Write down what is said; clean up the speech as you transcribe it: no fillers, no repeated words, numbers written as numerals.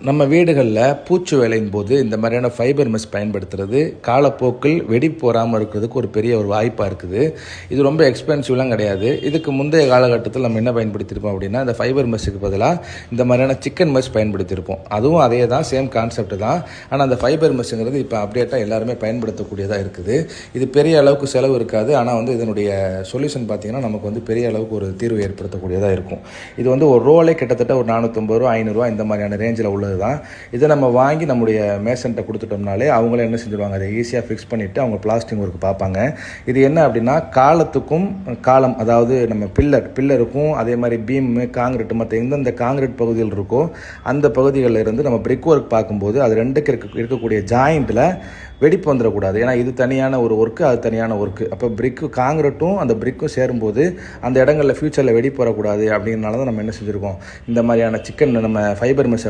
நம்ம வீடுகளில் பூச்சி வேலையின் போது இந்த மாதிரியான ஃபைபர் மெஷ் பயன்படுத்துறது காலப்போக்கில் வெடிப்பு வராமல் இருக்கிறதுக்கு ஒரு பெரிய ஒரு வாய்ப்பாக இருக்குது. இது ரொம்ப எக்ஸ்பென்சிவ்லாம் கிடையாது. இதுக்கு முந்தைய காலகட்டத்தில் நம்ம என்ன பயன்படுத்தியிருப்போம் அப்படின்னா, இந்த ஃபைபர் மெஷ்ஷுக்கு பதிலாக இந்த மாதிரியான சிக்கன் மெஷ் பயன்படுத்தியிருப்போம். அதுவும் அதே தான், சேம் கான்செப்ட் தான். ஆனால் அந்த ஃபைபர் மெஷ்ஷுங்கிறது இப்போ அப்டேட்டாக எல்லாருமே பயன்படுத்தக்கூடியதாக இருக்குது. இது பெரிய அளவுக்கு செலவு இருக்காது. ஆனால் இதனுடைய சொல்யூஷன் பார்த்திங்கன்னா நமக்கு பெரிய அளவுக்கு ஒரு தீர்வு ஏற்படுத்தக்கூடியதாக இருக்கும். இது ஒரு ரோலே கிட்டத்தட்ட ஒரு 450 ரூபா 500 ரூபா இந்த மாதிரியான ரேஞ்சில் உள்ளது தான். இதை நம்ம வாங்கி நம்முடைய மேசன்ட்ட கொடுத்துட்டோம்னாலே அவங்களே என்ன செஞ்சுருவாங்க, அதை ஈஸியாக ஃபிக்ஸ் பண்ணிவிட்டு அவங்க பிளாஸ்டிக் ஒர்க் பார்ப்பாங்க. இது என்ன அப்படின்னா, காலத்துக்கும் காலம், அதாவது நம்ம பில்லருக்கும் அதே மாதிரி பீமு காங்கிரீட் மற்ற எந்தெந்த காங்கிரீட் பகுதிகள் இருக்கோ அந்த பகுதிகளில் இருந்து நம்ம பிரிக் ஒர்க் பார்க்கும்போது அது ரெண்டுக்கு இருக்கக்கூடிய ஜாயிண்ட்டில் வெடிப்பு வந்துடக்கூடாது. ஏன்னா இது தனியான ஒரு ஒர்க்கு, அது தனியான ஒர்க்கு. அப்போ காங்கிரீட்டும் அந்த பிரிக்கும் சேரும்போது அந்த இடங்களில் ஃபியூச்சரில் வெடிப்பு வரக்கூடாது. அப்படிங்கிறனால தான் நம்ம என்ன செஞ்சுருக்கோம், இந்த மாதிரியான சிக்கன் நம்ம ஃபைபர் மெஷ்